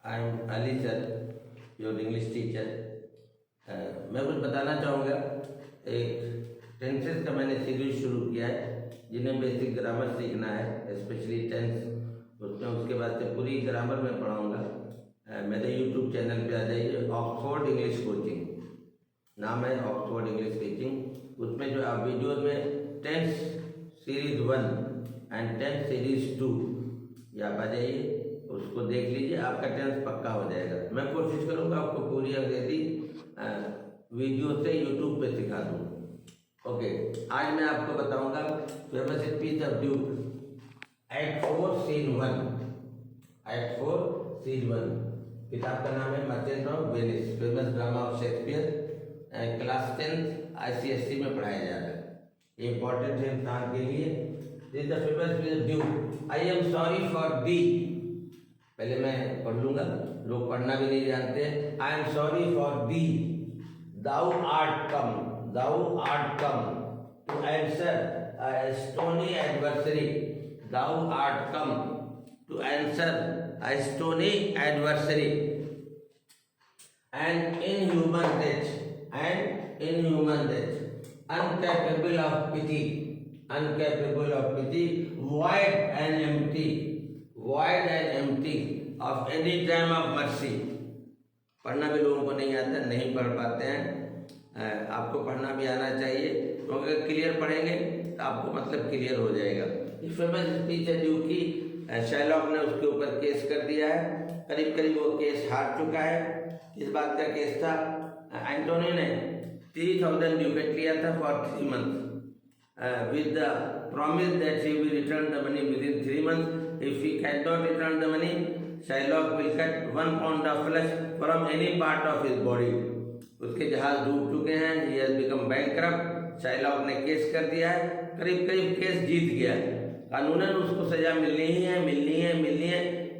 I am Ali sir, your English teacher. मैं कुछ बताना चाहूँगा। एक टेंसेस का मैंने सीरीज शुरू किया है, जिन्हें बेसिक ग्रामर सीखना है, स्पेशली टेंस। उसमें उसके बाद से पूरी ग्रामर में पढ़ाऊँगा। मेरे यूट्यूब चैनल पे आ जाइए, ऑक्सफोर्ड इंग्लिश कोचिंग नाम है, ऑक्सफोर्ड इंग्लिश कोचिंग। उसमें जो आप वीडियो में tense series 1 and tense series 2 ये आप आ जाइए, उसको देख लीजिए, आपका टेंस पक्का हो जाएगा। मैं कोशिश करूँगा आपको पूरी अंग्रेजी वीडियो से यूट्यूब पे सिखा दूँ। ओके, आज मैं आपको बताऊँगा famous speech of Duke, act 4 scene 1। Act 4 scene 1 किताब का नाम है Merchant of Venice, famous drama of Shakespeare. Class 10 ICSE में पढ़ाया जा रहा है। ये इंपॉर्टेंट है इंसान के लिए। This is the famous speech of Duke, I am sorry for thee. पहले मैं पढ़ लूंगा, लोग पढ़ना भी नहीं जानते। I am sorry for thee, thou art come to answer a stony adversary. Thou art come to answer a stony adversary. And inhuman death, uncapable of pity, void and empty of any time of mercy. पढ़ना भी लोगों को नहीं आता, नहीं पढ़ पाते हैं। आपको पढ़ना भी आना चाहिए, क्योंकि अगर क्लियर पढ़ेंगे तो आपको मतलब क्लियर हो जाएगा। ये फेमस स्पीच है ड्यूक की। शार्लॉक ने उसके ऊपर केस कर दिया है, करीब करीब वो केस हार चुका है। इस बात का केस था, एंटोनी ने 30,000 ड्यूकेट लिया था for 3 months with the promise that he will return the money within 3 months. If he cannot return the money, Shylock will cut 1 pound of flesh from any part of his body. उसके जहाज डूब चुके हैं, he has become bankrupt. Shylock ने case कर दिया है, करीब करीब केस जीत गया है। कानूनन उसको सजा मिलनी है,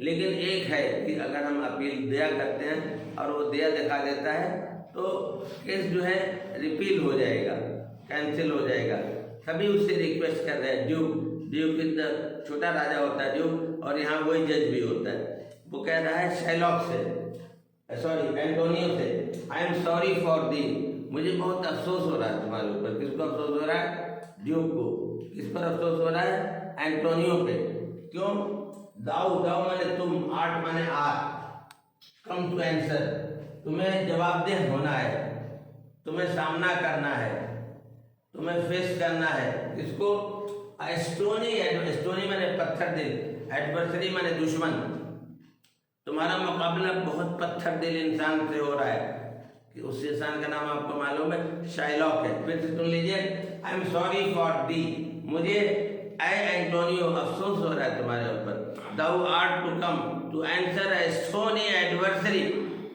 लेकिन एक है कि अगर हम अपील दया करते हैं और वो दया दिखा देता है तो केस जो है रिपील हो जाएगा, कैंसिल हो जाएगा। सभी उससे रिक्वेस्ट कर रहे हैं। ड्यूक इतना छोटा राजा होता है ड्यूक, और यहाँ वही जज भी होता है। वो कह रहा है शाइलॉक से, सॉरी एंटोनियो से, आई एम सॉरी फॉर दी, मुझे बहुत अफसोस हो रहा है तुम्हारे ऊपर। किसको अफसोस हो रहा है? ड्यूक को। किस पर अफसोस हो रहा है? एंटोनियो पे। क्यों? दाऊ माने तुम, आर्ट माने आर्ट, कम टू आंसर, तुम्हें जवाबदेह होना है, तुम्हें सामना करना है, तुम्हें फेस करना है। किसको? स्टोनी माने पत्थर दिल, एडवर्सरी माने दुश्मन। तुम्हारा मुकाबला बहुत पत्थर दिल इंसान से हो रहा है, कि उस इंसान का नाम आपको मालूम है, शाइलॉक है। फिर से सुन लीजिए, I am sorry for thee, मुझे एंटोनियो अफसोस हो रहा है तुम्हारे ऊपर। Thou art to come to answer a stony adversary,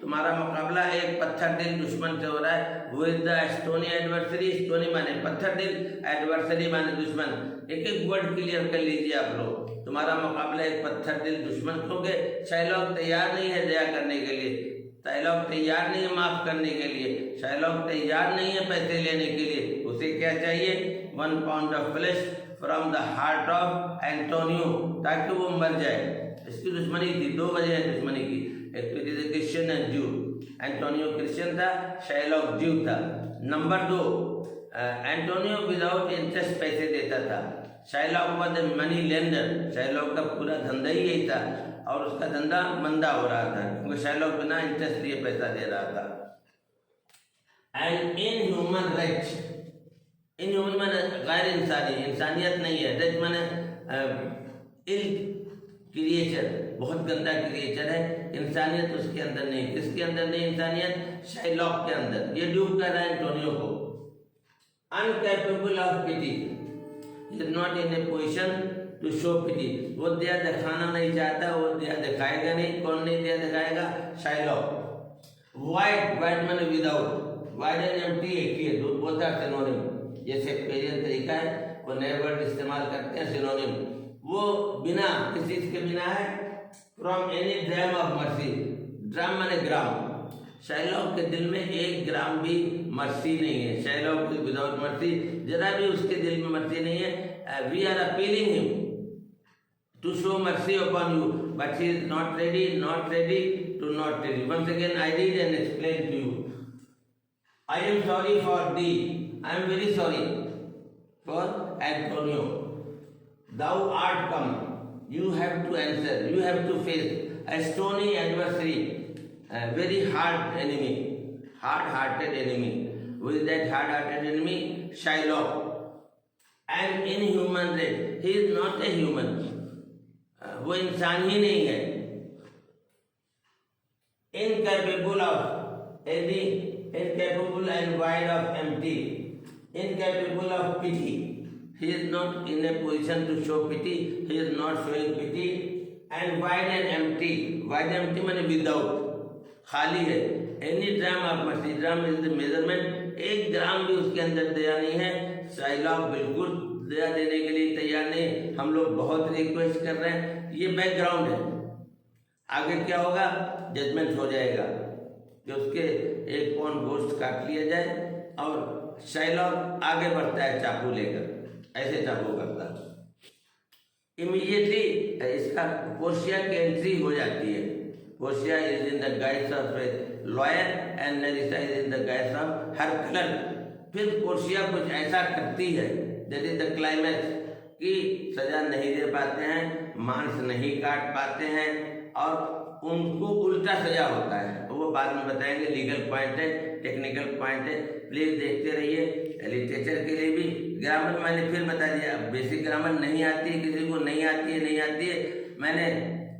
तुम्हारा मुकाबला एक पत्थर दिल दुश्मन से हो रहा है। With the stony adversary, stony माने पत्थर दिल, एडवर्सरी माने दुश्मन। एक एक वर्ड क्लियर कर लीजिए आप लोग। तुम्हारा मुकाबला एक पत्थर दिल दुश्मन, क्योंकि शाइलॉक तैयार नहीं है दया करने के लिए, शाइलॉक तैयार नहीं है माफ करने के लिए, शाइलॉक तैयार नहीं है पैसे लेने के लिए। उसे क्या चाहिए? 1 pound of flesh from the heart of Antonio, ताकि वो मर जाए। इसकी दुश्मनी थी, 2 वजह है दुश्मनी की। एक तो जैसे क्रिश्चियन है, ज्यू। एंटोनियो क्रिश्चियन था, शाइलॉक ज्यू था। नंबर 2, एंटोनियो विदाउट इंटरेस्ट पैसे देता था, Shylock was a money lender. Shylock का पूरा धंधा ही यही था, और उसका धंधा मंदा हो रहा था, क्योंकि शाइलॉक बिना इंटरेस्ट लिए पैसा दे रहा था। एंड इनह्यूमन राइट, इनह्यूमन माने गैर इंसानी, इंसानियत नहीं है। डेथ माने इल क्रिएचर, बहुत गंदा क्रिएचर है, इंसानियत उसके अंदर नहीं। किसके अंदर नहीं इंसानियत? शाइलॉक के अंदर। ये ड्यूक कर रहा है एंटोनियो को। Uncapable of pity, is not in a position to show pity, वो दया दिखाना नहीं चाहता, वो दया दिखाएगा नहीं। कौन नहीं दया दिखाएगा? शाइलॉक। वाइड माने विदाउट, वाइड एंड एम्प्टी एक ही है, दो बोथ आर सिनोनिम। ये शेक्सपियरियन तरीका है, वो नए वर्ड इस्तेमाल करते हैं, सिनोनिम। वो बिना, किसी चीज के बिना है। From any drum of mercy, drum माने ग्राम। शाइलॉक के दिल में 1 ग्राम भी मर्सी नहीं है। शाइलॉक विदाउट मर्सी, जरा भी उसके दिल में मर्सी नहीं है। We are appealing him to show mercy upon you, but he is not ready to not ready. Once again I read and explain to you. I am sorry for thee. I am very sorry for Antonio. Thou art come. You have to answer. You have to face a stony adversary, a very hard enemy, hard-hearted enemy. Who is that hard-hearted enemy? Shylock. An inhuman race. He is not a human. वो इंसान ही नहीं है. Incapable of any, incapable and void of empty, incapable of pity. He is not in a position to show pity. He is not showing pity. And void and empty. Void and empty माने without. खाली है. Any gram of mercy. Gram is the measurement. 1 ग्राम भी उसके अंदर दया नहीं है. Shylock बिल्कुल दया देने के लिए तैयार नहीं. हम लोग बहुत रिक्वेस्ट कर रहे हैं. ये बैकग्राउंड है. आगे क्या होगा? जजमेंट हो जाएगा कि उसके एक पौन गोश्त काट लिया जाए और शाइलॉक आगे बढ़ता है चाकू लेकर. ऐसे चाकू करता. इमीडिएटली इसका पोर्शिया की एंट्री हो जाती है. Portia is in the guise of lawyer and Nerissa is in the guise of her colour. फिर पोर्शिया कुछ ऐसा करती है, दैट इज द क्लाइमैक्स, कि सजा नहीं दे पाते हैं, मांस नहीं काट पाते हैं और उनको उल्टा सजा होता है. वो बाद में बताएंगे. लीगल पॉइंट है, टेक्निकल पॉइंट है. प्लीज देखते रहिए. लिटरेचर के लिए भी ग्रामर मैंने फिर बता दिया. बेसिक ग्रामर नहीं आती है, किसी को नहीं आती है. मैंने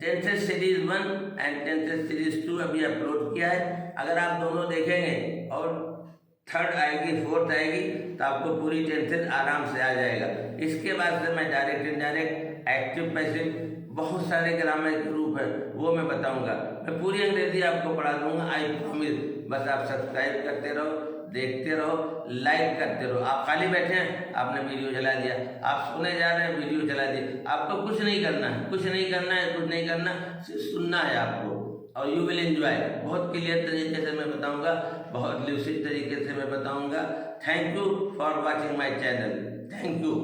tenses series 1 and tenses series 2 अभी अपलोड किया है. अगर आप दोनों देखेंगे और 3rd आएगी, 4th आएगी, तो आपको पूरी टेंसेस आराम से आ जाएगा. इसके बाद से मैं डायरेक्ट इनडायरेक्ट, एक्टिव पैसिव, बहुत सारे ग्रामर के रूप है, वो मैं बताऊंगा. मैं पूरी अंग्रेजी आपको पढ़ा दूंगा. I promise. बस आप सब्सक्राइब करते रहो, देखते रहो, लाइक करते रहो. आप खाली बैठे हैं, आपने वीडियो चला दिया, आप सुने जा रहे हैं, वीडियो चला दिया. आपको कुछ नहीं करना है, सिर्फ सुनना है आपको और यू विल एंजॉय. बहुत क्लियर तरीके से मैं बताऊंगा, बहुत लूसिड तरीके से मैं बताऊंगा. Thank you for watching my channel. Thank you.